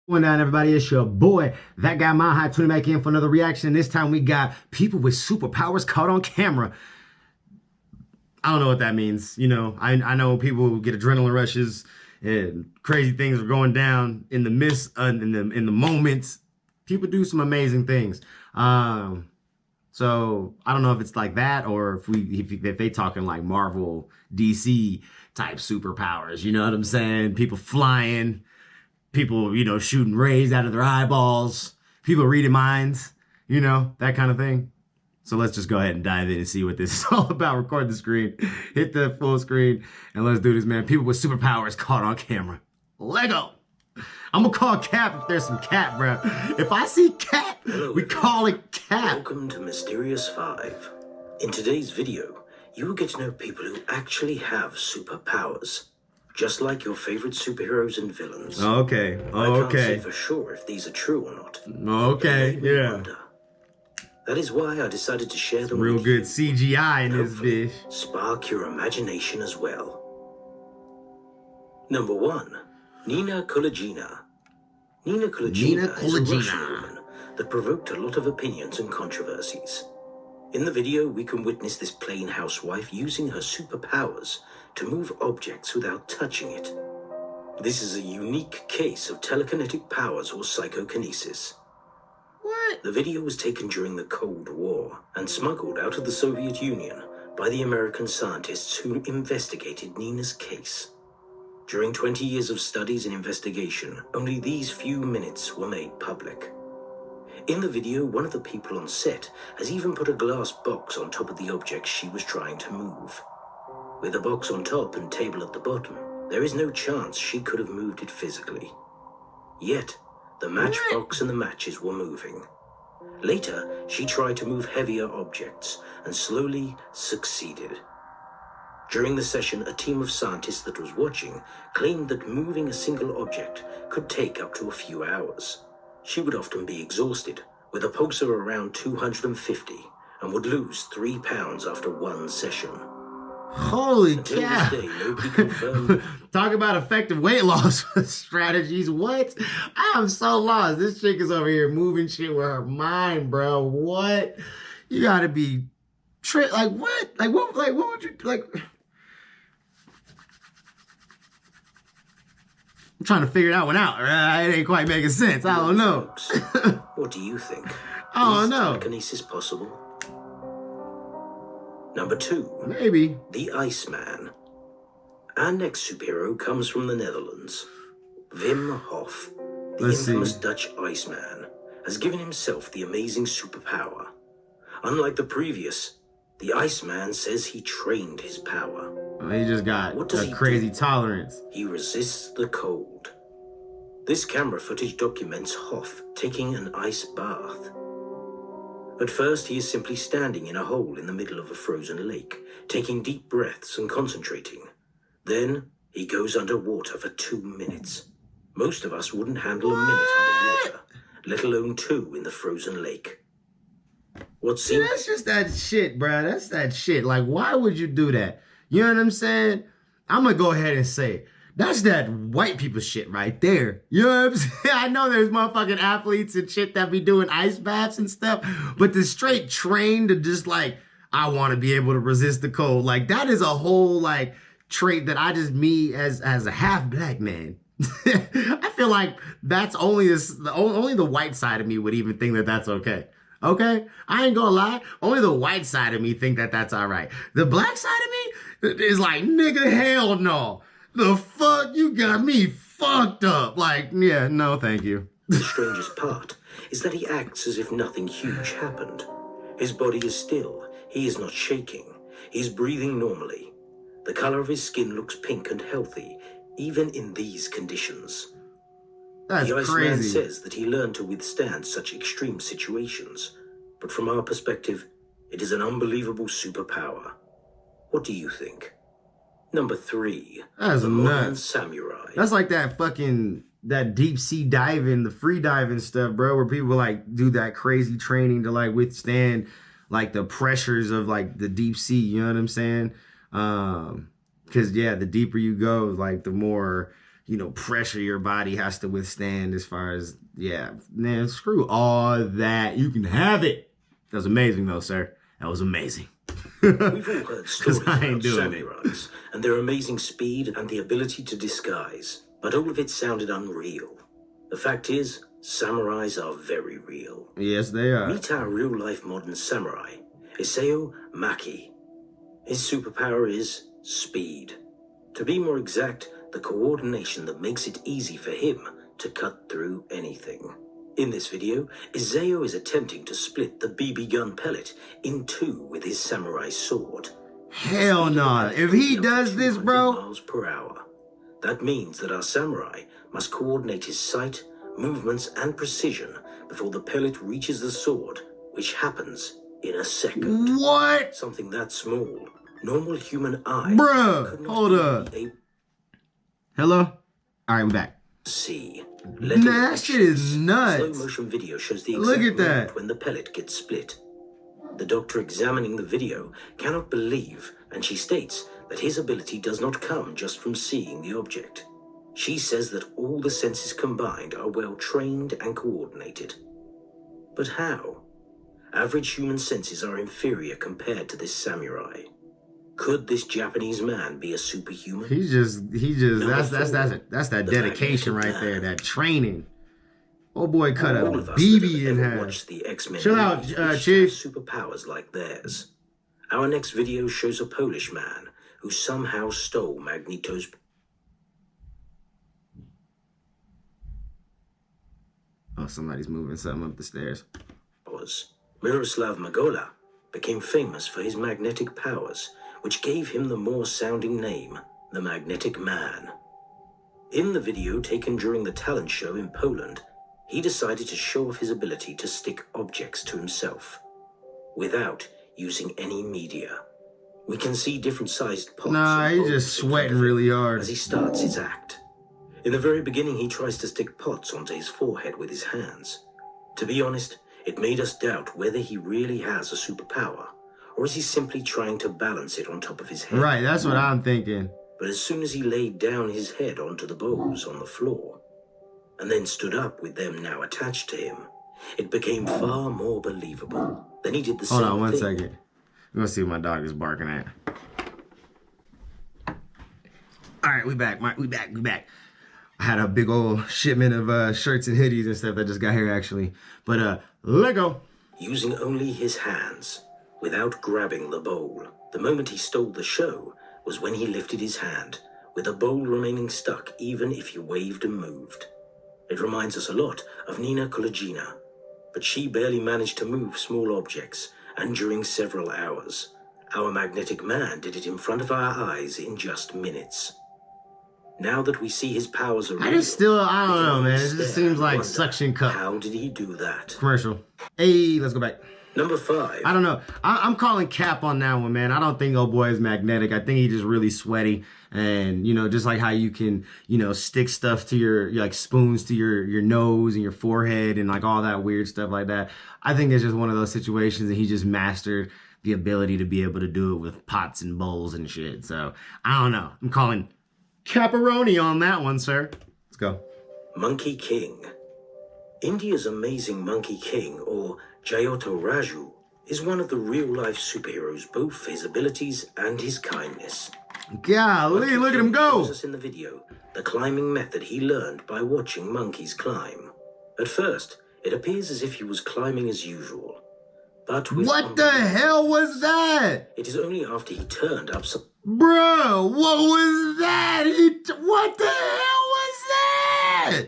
Going down, everybody, it's your boy, that guy Mile High, tuning back in for another reaction. This time we got people with superpowers caught on camera. I don't know what that means. You know, I know people get adrenaline rushes and crazy things are going down in the midst, in the moments. People do some amazing things. So I don't know if it's like that or if they talking like Marvel, DC type superpowers. You know what I'm saying? People flying. People, you know, shooting rays out of their eyeballs, people reading minds, you know, that kind of thing. So let's just go ahead and dive in and see what this is all about. Record the screen, hit the full screen, and let's do this, man. People with superpowers caught on camera. Lego. I'm gonna call Cap if there's some Cap, bro. If I see Cap, we call it Cap. Welcome to Mysterious 5. In today's video, you will get to know people who actually have superpowers. Just like your favorite superheroes and villains. Okay, I can't say for sure if these are true or not. Okay, yeah. Wonder. That is why I decided to share them Real with good you. CGI in this bitch. Spark your imagination as well. Number 1, Nina Kulagina. Nina Kulagina is a Russian woman that provoked a lot of opinions and controversies. In the video, we can witness this plain housewife using her superpowers to move objects without touching it. This is a unique case of telekinetic powers or psychokinesis. What? The video was taken during the Cold War and smuggled out of the Soviet Union by the American scientists who investigated Nina's case. During 20 years of studies and investigation, only these few minutes were made public. In the video, one of the people on set has even put a glass box on top of the object she was trying to move. With a box on top and table at the bottom, there is no chance she could have moved it physically. Yet, the matchbox and the matches were moving. Later, she tried to move heavier objects and slowly succeeded. During the session, a team of scientists that was watching claimed that moving a single object could take up to a few hours. She would often be exhausted, with a pulse of around 250, and would lose 3 pounds after one session. Holy cow. Nobody confirmed. Talk about effective weight loss strategies. What? I am so lost. This chick is over here moving shit with her mind, bro. What? You gotta be like what? Like what would you like? I'm trying to figure that one out. It ain't quite making sense. I don't know. What do you think? I don't know. Is telekinesis possible? Number 2. Maybe. The Iceman. Our next superhero comes from the Netherlands. Wim Hof, the infamous Dutch Iceman, has given himself the amazing superpower. Unlike the previous, the Iceman says he trained his power. He just got a crazy tolerance. He resists the cold. This camera footage documents Hof taking an ice bath. At first, he is simply standing in a hole in the middle of a frozen lake, taking deep breaths and concentrating. Then, he goes underwater for 2 minutes. Most of us wouldn't handle a minute underwater, let alone 2 in the frozen lake. That's just that shit, bro. That's that shit. Like, why would you do that? You know what I'm saying? I'm gonna go ahead and say, that's that white people shit right there. You know what I'm saying? I know there's motherfucking athletes and shit that be doing ice baths and stuff, but to straight train to just like, I want to be able to resist the cold. Like, that is a whole like trait that me as a half black man. I feel like that's only the white side of me would even think that that's okay. Okay? I ain't gonna lie. Only the white side of me think that that's all right. The black side of me is like, nigga, hell no. The fuck? You got me fucked up. Like, yeah, no, thank you. The strangest part is that he acts as if nothing huge happened. His body is still. He is not shaking. He's breathing normally. The color of his skin looks pink and healthy, even in these conditions. That's the Iceman crazy. says that he learned to withstand such extreme situations, but from our perspective, it is an unbelievable superpower. What do you think? Number 3, that's the nuts. modern samurai. That's like that deep sea diving, the free diving stuff, bro, where people like do that crazy training to like withstand like the pressures of like the deep sea. You know what I'm saying? Because yeah, the deeper you go, like the more pressure your body has to withstand as far as, yeah, man, screw all that. You can have it. That was amazing, though, sir. That was amazing. We've all heard stories about doing samurais and their amazing speed and the ability to disguise, but all of it sounded unreal. The fact is, samurais are very real. Yes, they are. Meet our real-life modern samurai, Isao Maki. His superpower is speed. To be more exact, the coordination that makes it easy for him to cut through anything. In this video, Izao is attempting to split the BB gun pellet in two with his samurai sword. Hell no. If he does this, bro. Miles per hour. That means that our samurai must coordinate his sight, movements, and precision before the pellet reaches the sword, which happens in a second. What? Something that small, normal human eye. Bruh, hold up. Hello? All right, I'm back. See. Nah, that shit is nuts. Slow motion video shows the Look exact at that. moment when the pellet gets split. The doctor examining the video cannot believe, and she states that his ability does not come just from seeing the object. She says that all the senses combined are well trained and coordinated. But how? Average human senses are inferior compared to this samurai. Could this Japanese man be a superhuman? He just that's that dedication right there, that training. Oh boy, cut up BB in half. Watch the X-Men. Chill out, Chief. Superpowers like theirs. Our next video shows a Polish man who somehow stole Magneto's. Oh, somebody's moving something up the stairs. Miroslav Magola became famous for his magnetic powers, which gave him the more sounding name, the Magnetic Man. In the video taken during the talent show in Poland, he decided to show off his ability to stick objects to himself, without using any media. We can see different sized pots. Nah, he's just sweating really hard. As he starts his act. In the very beginning, he tries to stick pots onto his forehead with his hands. To be honest, it made us doubt whether he really has a superpower, or is he simply trying to balance it on top of his head? Right, that's what I'm thinking. But as soon as he laid down his head onto the bows on the floor, and then stood up with them now attached to him, it became far more believable. Then he did the same thing. Hold on one second. I'm gonna see what my dog is barking at. All right, we back. We back. I had a big old shipment of shirts and hoodies and stuff that just got here actually. But let go. Using only his hands, without grabbing the bowl. The moment he stole the show was when he lifted his hand, with the bowl remaining stuck even if he waved and moved. It reminds us a lot of Nina Kolagina, but she barely managed to move small objects, and during several hours. Our magnetic man did it in front of our eyes in just minutes. Now that we see his powers are real, I don't know, man. It just seems like suction cup. How did he do that? Commercial. Hey, let's go back. Number 5. I don't know. I'm calling cap on that one, man. I don't think old boy is magnetic. I think he's just really sweaty. And, just like how you can, stick stuff to your like spoons to your nose and your forehead and like all that weird stuff like that. I think it's just one of those situations that he just mastered the ability to be able to do it with pots and bowls and shit. So, I don't know. I'm calling caparoni on that one, sir. Let's go. Monkey King. India's amazing Monkey King, or Jayota Raju, is one of the real-life superheroes, both for his abilities and his kindness. Golly, look at him go! Shows us in the video the climbing method he learned by watching monkeys climb. At first, it appears as if he was climbing as usual. But with what the hell was that? It is only after he turned up some... Bro, what was that? What the hell was that?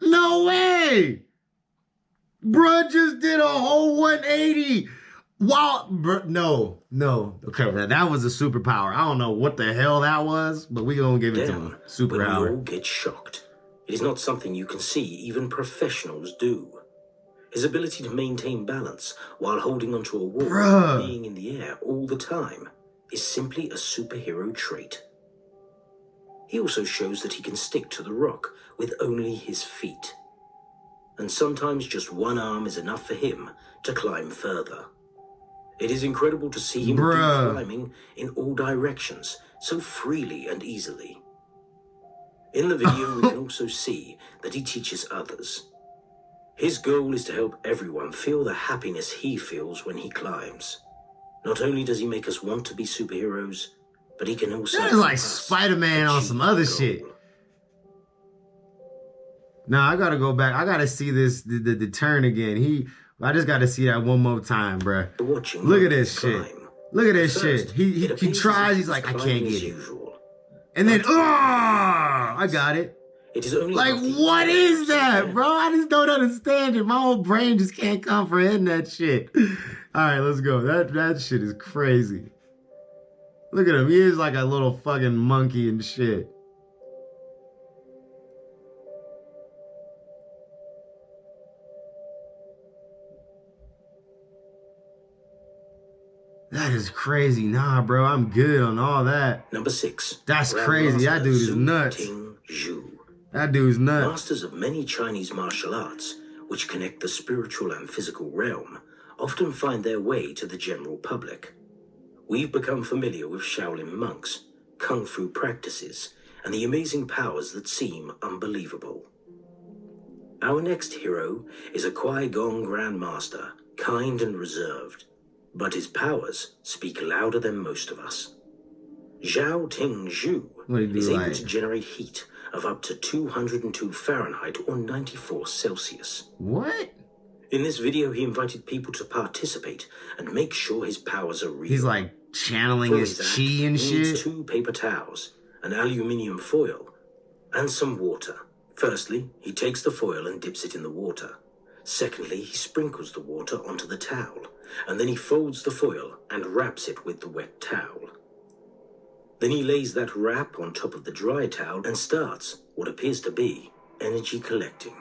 No way! Bruh just did a whole 180. Wow, no. Okay, that was a superpower. I don't know what the hell that was, but we gonna give it to him. Superpower. We all get shocked. It is not something you can see even professionals do. His ability to maintain balance while holding onto a wall and being in the air all the time is simply a superhero trait. He also shows that he can stick to the rock with only his feet. And sometimes just one arm is enough for him to climb further. It is incredible to see him do climbing in all directions so freely and easily. In the video, we can also see that he teaches others. His goal is to help everyone feel the happiness he feels when he climbs. Not only does he make us want to be superheroes, but he can also That is like Spider-Man on some other shit. Nah, I gotta go back. I gotta see this the turn again. I just gotta see that one more time, bruh. Look at this shit. Look at this shit. He tries. He's like, I can't get it. And then, I got it. It is only like, what is that, bro? I just don't understand it. My whole brain just can't comprehend that shit. All right, let's go. That shit is crazy. Look at him. He is like a little fucking monkey and shit. That is crazy. Nah, bro, I'm good on all that. Number 6. That's crazy. That dude is nuts. ZHOU. That dude's nuts. Masters of many Chinese martial arts, which connect the spiritual and physical realm, often find their way to the general public. We've become familiar with Shaolin monks, kung fu practices, and the amazing powers that seem unbelievable. Our next hero is a Qui-Gon Grandmaster, kind and reserved, but his powers speak louder than most of us. ZHOU is able to generate heat of up to 202 Fahrenheit or 94 Celsius. What? In this video, he invited people to participate and make sure his powers are real. He's like channeling his chi and shit. He needs 2 paper towels, an aluminium foil, and some water. Firstly, he takes the foil and dips it in the water. Secondly, he sprinkles the water onto the towel, and then he folds the foil and wraps it with the wet towel. Then he lays that wrap on top of the dry towel and starts what appears to be energy collecting.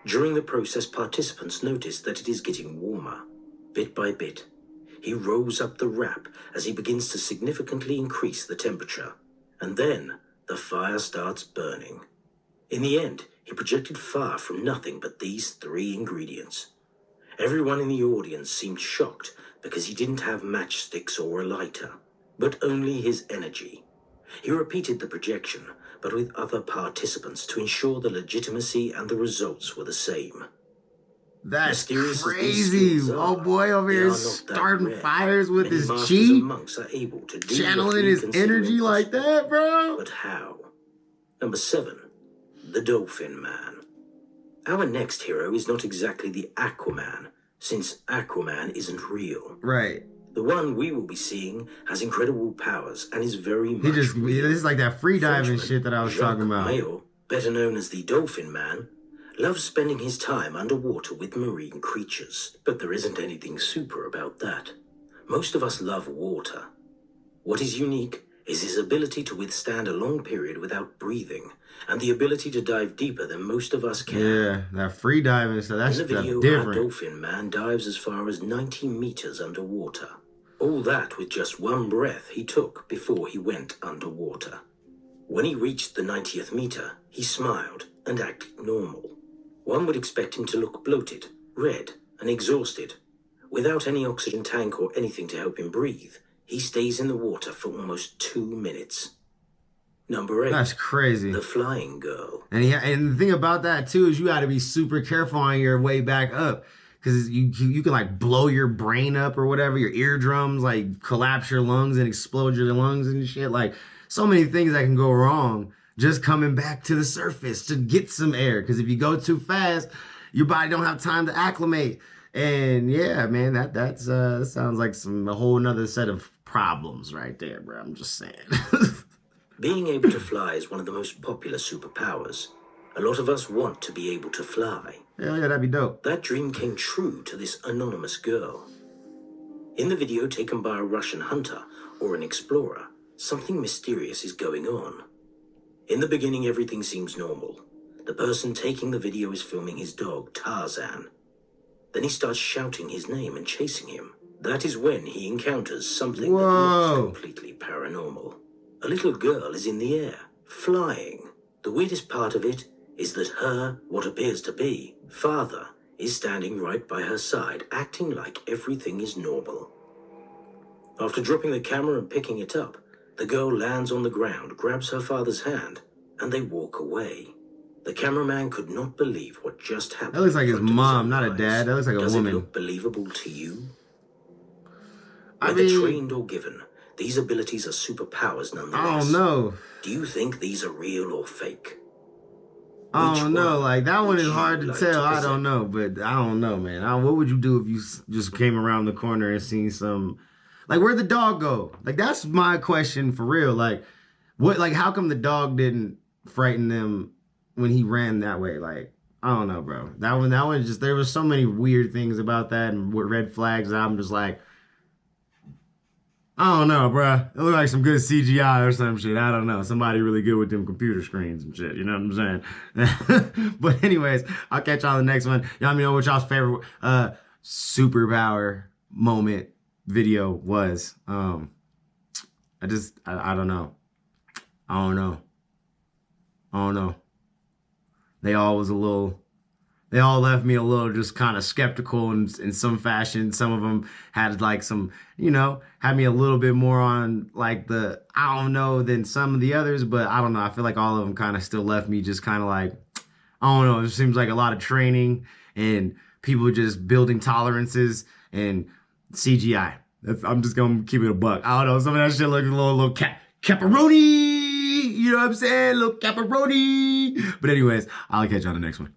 During the process, participants notice that it is getting warmer. Bit by bit, he rolls up the wrap as he begins to significantly increase the temperature, and then the fire starts burning. In the end, he projected fire from nothing but these 3 ingredients. Everyone in the audience seemed shocked because he didn't have matchsticks or a lighter, but only his energy. He repeated the projection, but with other participants to ensure the legitimacy and the results were the same. That's crazy. Oh boy, over here starting fires with his chi, monks are able to do channeling his energy like that, bro. But how? Number 7, the Dolphin Man. Our next hero is not exactly the Aquaman, since Aquaman isn't real. Right. The one we will be seeing has incredible powers and is very much this is like that free diving shit that I was talking about. Mayo, better known as the Dolphin Man, loves spending his time underwater with marine creatures. But there isn't anything super about that. Most of us love water. What is unique is his ability to withstand a long period without breathing, and the ability to dive deeper than most of us can. Yeah, that free diving, so that's different. In the video, our Dolphin Man dives as far as 90 meters underwater. All that with just 1 breath he took before he went underwater. When he reached the 90th meter, he smiled and acted normal. One would expect him to look bloated, red, and exhausted. Without any oxygen tank or anything to help him breathe, he stays in the water for almost 2 minutes. Number 8. That's crazy. The Flying Girl. And the thing about that too is you got to be super careful on your way back up, because you can like blow your brain up or whatever, your eardrums, like collapse your lungs and explode your lungs and shit. Like so many things that can go wrong just coming back to the surface to get some air. Because if you go too fast, your body don't have time to acclimate. And yeah, man, that sounds like a whole nother set of problems right there, bro. I'm just saying. Being able to fly is one of the most popular superpowers. A lot of us want to be able to fly. Hell yeah, that'd be dope. That dream came true to this anonymous girl. In the video taken by a Russian hunter or an explorer, something mysterious is going on. In the beginning, everything seems normal. The person taking the video is filming his dog, Tarzan. Then he starts shouting his name and chasing him. That is when he encounters something that looks completely paranormal. A little girl is in the air, flying. The weirdest part of it is that her, what appears to be, father, is standing right by her side, acting like everything is normal. After dropping the camera and picking it up, the girl lands on the ground, grabs her father's hand, and they walk away. The cameraman could not believe what just happened. That looks like his in front of mom, own not a eyes. dad. That looks like a Does woman. it look believable to you? I Whether mean, trained or given, these abilities are superpowers nonetheless. I don't know. Do you think these are real or fake? I don't know. Like, that one would is you hard to like tell. to I present? don't know. But I don't know, man. What would you do if you just came around the corner and seen some... Like, where'd the dog go? Like, that's my question for real. Like, what? Like, how come the dog didn't frighten them when he ran that way? Like, I don't know, bro. That one just... There was so many weird things about that and with red flags that I'm just like... I don't know, bruh. It looked like some good CGI or some shit. I don't know. Somebody really good with them computer screens and shit. You know what I'm saying? But anyways, I'll catch y'all on the next one. Y'all let me know what y'all's favorite superpower moment video was. I don't know. I don't know. They all left me a little just kind of skeptical in some fashion. Some of them had like some, had me a little bit more on like the, I don't know, than some of the others, but I don't know. I feel like all of them kind of still left me just kind of like, I don't know. It seems like a lot of training and people just building tolerances and CGI. I'm just going to keep it a buck. I don't know. Some of that shit looks a little caparoni. You know what I'm saying? Little caparoni. But anyways, I'll catch you on the next one.